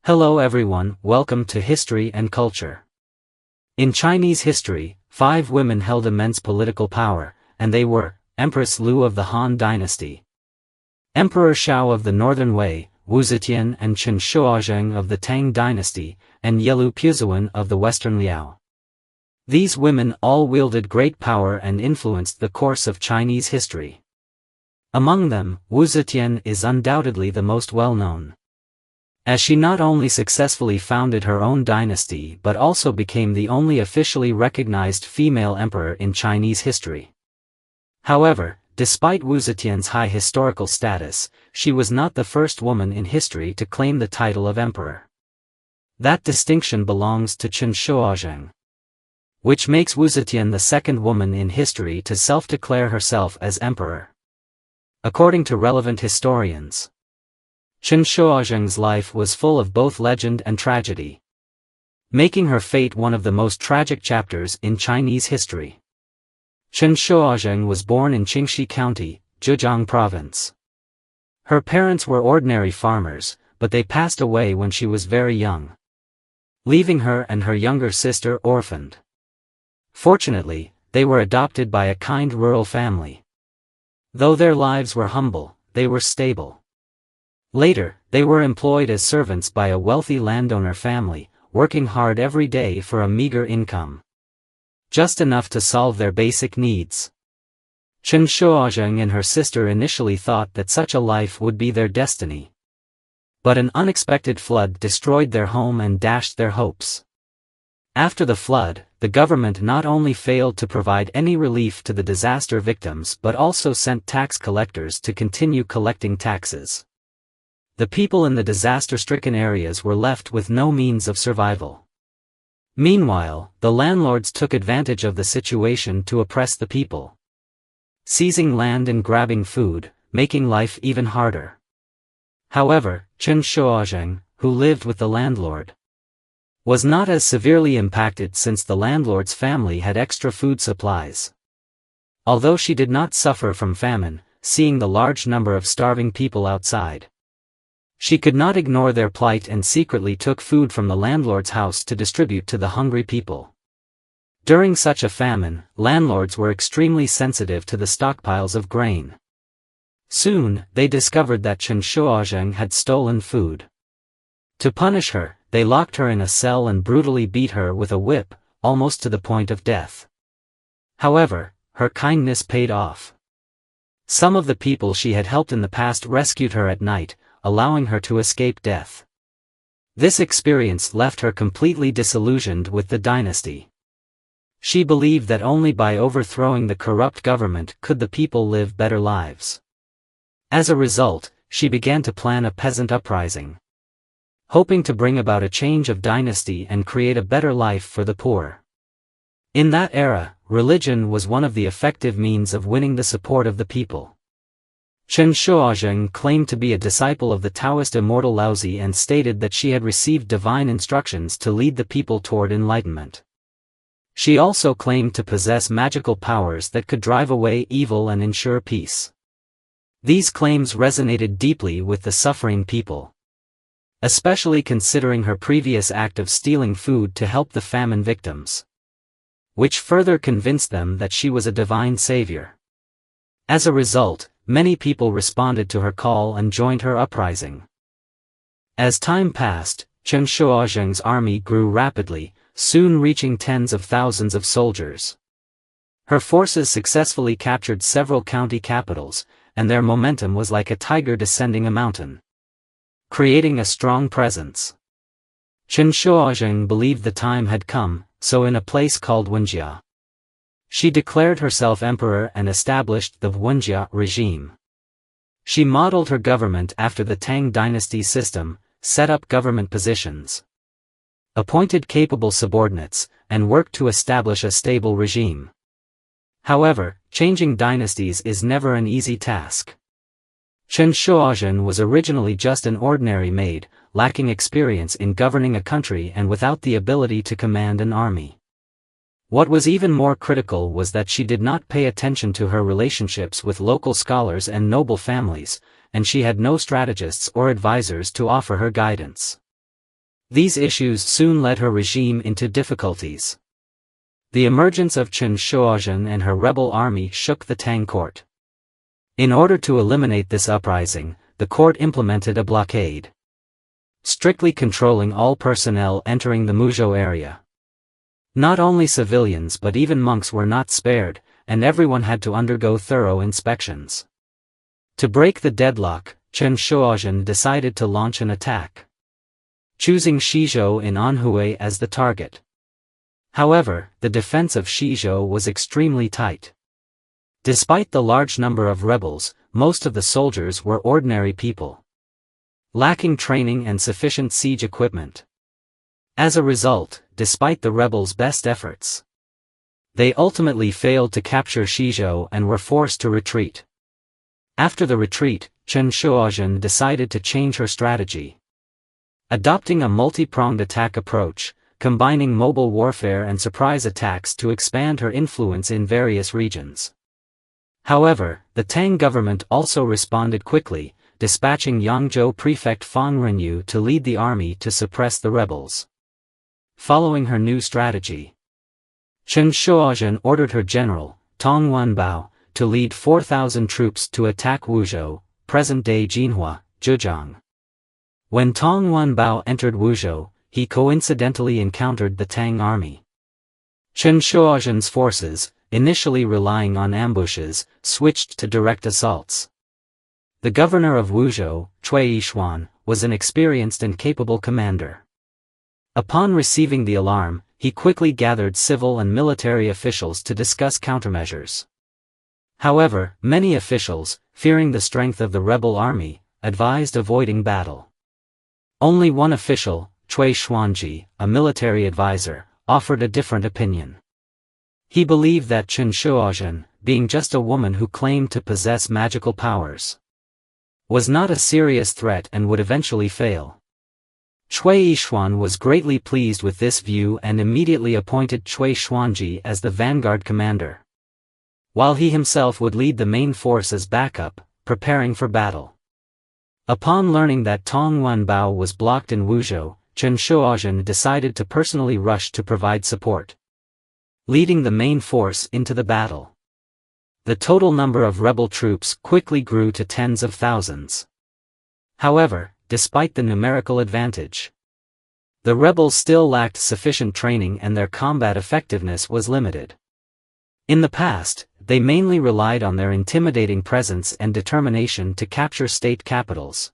Hello everyone, welcome to History and Culture. In Chinese history, 5 women held immense political power, and they were Empress Lu of the Han Dynasty, Emperor Shao of the Northern Wei, Wu Zetian and Chen Shuozheng of the Tang Dynasty, and Yelu Puzuan of the Western Liao. These women all wielded great power and influenced the course of Chinese history. Among them, Wu Zetian is undoubtedly the most well-known, as she not only successfully founded her own dynasty but also became the only officially recognized female emperor in Chinese history. However, despite Wu Zetian's high historical status, she was not the first woman in history to claim the title of emperor. That distinction belongs to Chen Shuozheng, which makes Wu Zetian the second woman in history to self-declare herself as emperor. According to relevant historians, Chen Shuozheng's life was full of both legend and tragedy, making her fate one of the most tragic chapters in Chinese history. Chen Shuozheng was born in Qingxi County, Zhejiang Province. Her parents were ordinary farmers, but they passed away when she was very young, leaving her and her younger sister orphaned. Fortunately, they were adopted by a kind rural family. Though their lives were humble, they were stable. Later, they were employed as servants by a wealthy landowner family, working hard every day for a meager income, just enough to solve their basic needs. Chen Shuozheng and her sister initially thought that such a life would be their destiny. But an unexpected flood destroyed their home and dashed their hopes. After the flood, the government not only failed to provide any relief to the disaster victims but also sent tax collectors to continue collecting taxes. The people in the disaster-stricken areas were left with no means of survival. Meanwhile, the landlords took advantage of the situation to oppress the people, seizing land and grabbing food, making life even harder. However, Chen Shuozheng, who lived with the landlord, was not as severely impacted since the landlord's family had extra food supplies. Although she did not suffer from famine, seeing the large number of starving people outside, she could not ignore their plight and secretly took food from the landlord's house to distribute to the hungry people. During such a famine, landlords were extremely sensitive to the stockpiles of grain. Soon, they discovered that Chen Shuozheng had stolen food. To punish her, they locked her in a cell and brutally beat her with a whip, almost to the point of death. However, her kindness paid off. Some of the people she had helped in the past rescued her at night, allowing her to escape death. This experience left her completely disillusioned with the dynasty. She believed that only by overthrowing the corrupt government could the people live better lives. As a result, she began to plan a peasant uprising, hoping to bring about a change of dynasty and create a better life for the poor. In that era, religion was one of the effective means of winning the support of the people. Chen Shuozheng claimed to be a disciple of the Taoist immortal Laozi and stated that she had received divine instructions to lead the people toward enlightenment. She also claimed to possess magical powers that could drive away evil and ensure peace. These claims resonated deeply with the suffering people, especially considering her previous act of stealing food to help the famine victims, which further convinced them that she was a divine savior. As a result, many people responded to her call and joined her uprising. As time passed, Chen Shuozheng's army grew rapidly, soon reaching tens of thousands of soldiers. Her forces successfully captured several county capitals, and their momentum was like a tiger descending a mountain, creating a strong presence. Chen Shuozheng believed the time had come, so in a place called Wenjia, she declared herself emperor and established the Wenjia regime. She modeled her government after the Tang dynasty system, set up government positions, appointed capable subordinates, and worked to establish a stable regime. However, changing dynasties is never an easy task. Chen Shuozheng was originally just an ordinary maid, lacking experience in governing a country and without the ability to command an army. What was even more critical was that she did not pay attention to her relationships with local scholars and noble families, and she had no strategists or advisors to offer her guidance. These issues soon led her regime into difficulties. The emergence of Chen Shuozhen and her rebel army shook the Tang court. In order to eliminate this uprising, the court implemented a blockade, strictly controlling all personnel entering the Muzhou area. Not only civilians but even monks were not spared, and everyone had to undergo thorough inspections. To break the deadlock, Chen Shuozhen decided to launch an attack, choosing Shizhou in Anhui as the target. However, the defense of Shizhou was extremely tight. Despite the large number of rebels, most of the soldiers were ordinary people, lacking training and sufficient siege equipment. As a result, despite the rebels' best efforts, they ultimately failed to capture Shizhou and were forced to retreat. After the retreat, Chen Shuozhen decided to change her strategy, adopting a multi-pronged attack approach, combining mobile warfare and surprise attacks to expand her influence in various regions. However, the Tang government also responded quickly, dispatching Yangzhou prefect Fang Renyu to lead the army to suppress the rebels. Following her new strategy, Chen Shuozhen ordered her general, Tong Wenbao, to lead 4,000 troops to attack Wuzhou, present-day Jinhua, Zhejiang. When Tong Wenbao entered Wuzhou, he coincidentally encountered the Tang army. Chen Shuozhen's forces, initially relying on ambushes, switched to direct assaults. The governor of Wuzhou, Cui Yishuan, was an experienced and capable commander. Upon receiving the alarm, he quickly gathered civil and military officials to discuss countermeasures. However, many officials, fearing the strength of the rebel army, advised avoiding battle. Only one official, Cui Xuanji, a military advisor, offered a different opinion. He believed that Chen Shuozhen, being just a woman who claimed to possess magical powers, was not a serious threat and would eventually fail. Cui Yishuan was greatly pleased with this view and immediately appointed Cui Xuanji as the vanguard commander, while he himself would lead the main force as backup, preparing for battle. Upon learning that Tong Wenbao was blocked in Wuzhou, Chen Shuozhen decided to personally rush to provide support, leading the main force into the battle. The total number of rebel troops quickly grew to tens of thousands. However, despite the numerical advantage, the rebels still lacked sufficient training and their combat effectiveness was limited. In the past, they mainly relied on their intimidating presence and determination to capture state capitals.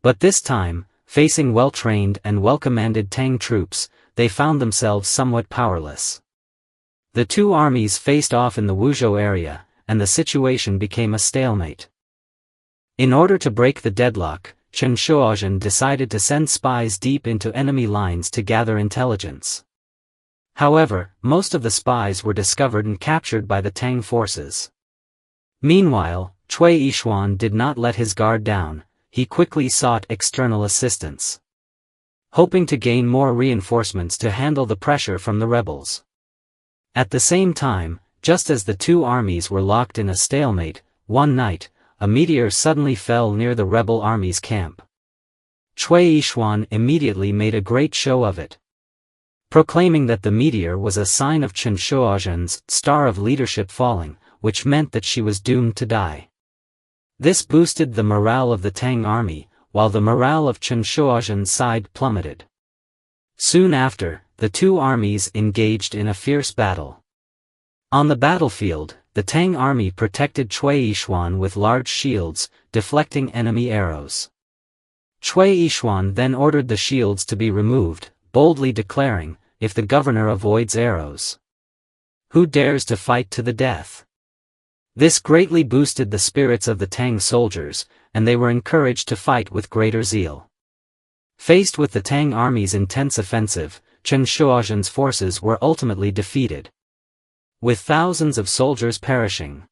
But this time, facing well-trained and well-commanded Tang troops, they found themselves somewhat powerless. The two armies faced off in the Wuzhou area, and the situation became a stalemate. In order to break the deadlock, Chen Shuozhen decided to send spies deep into enemy lines to gather intelligence. However, most of the spies were discovered and captured by the Tang forces. Meanwhile, Cui Yishuan did not let his guard down, he quickly sought external assistance, hoping to gain more reinforcements to handle the pressure from the rebels. At the same time, just as the two armies were locked in a stalemate, one night, a meteor suddenly fell near the rebel army's camp. Cui Yishuan immediately made a great show of it, proclaiming that the meteor was a sign of Chen Shuozhen's star of leadership falling, which meant that she was doomed to die. This boosted the morale of the Tang army, while the morale of Chen Shuozhen's side plummeted. Soon after, the two armies engaged in a fierce battle. On the battlefield, the Tang army protected Cui Yishuan with large shields, deflecting enemy arrows. Cui Yishuan then ordered the shields to be removed, boldly declaring, "If the governor avoids arrows, who dares to fight to the death?" This greatly boosted the spirits of the Tang soldiers, and they were encouraged to fight with greater zeal. Faced with the Tang army's intense offensive, Chen Shuozhen's forces were ultimately defeated, with thousands of soldiers perishing.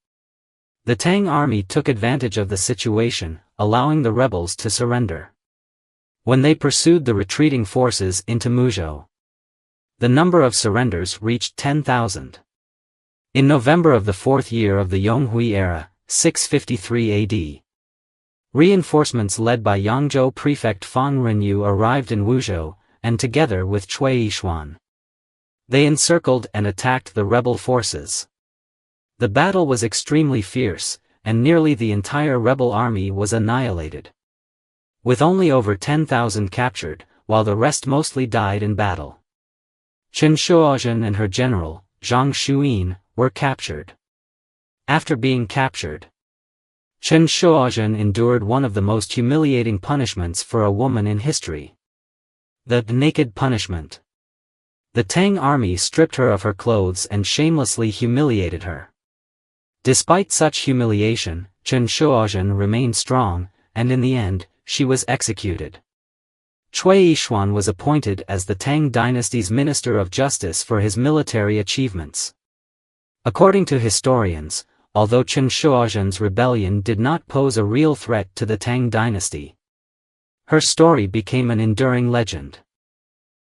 The Tang army took advantage of the situation, allowing the rebels to surrender. When they pursued the retreating forces into Muzhou, the number of surrenders reached 10,000. In November of the fourth year of the Yonghui era, 653 AD, reinforcements led by Yangzhou prefect Fang Renyu arrived in Wuzhou, and together with Cui Yishuan, they encircled and attacked the rebel forces. The battle was extremely fierce, and nearly the entire rebel army was annihilated, with only over 10,000 captured, while the rest mostly died in battle. Chen Shuozhen and her general, Zhang Xuyin, were captured. After being captured, Chen Shuozhen endured one of the most humiliating punishments for a woman in history: the naked punishment. The Tang army stripped her of her clothes and shamelessly humiliated her. Despite such humiliation, Chen Shuozhen remained strong, and in the end, she was executed. Cui Yishuan was appointed as the Tang dynasty's Minister of Justice for his military achievements. According to historians, although Chen Shuozhen's rebellion did not pose a real threat to the Tang dynasty, her story became an enduring legend.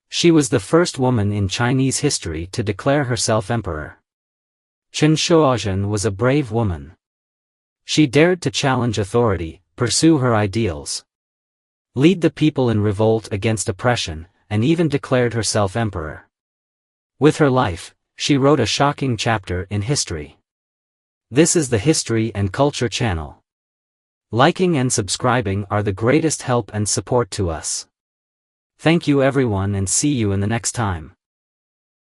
She was the first woman in Chinese history to declare herself emperor. Chen Shuozhen was a brave woman. She dared to challenge authority, pursue her ideals, lead the people in revolt against oppression, and even declared herself emperor. With her life, she wrote a shocking chapter in history. This is the History and Culture channel. Liking and subscribing are the greatest help and support to us. Thank you everyone, and see you in the next time.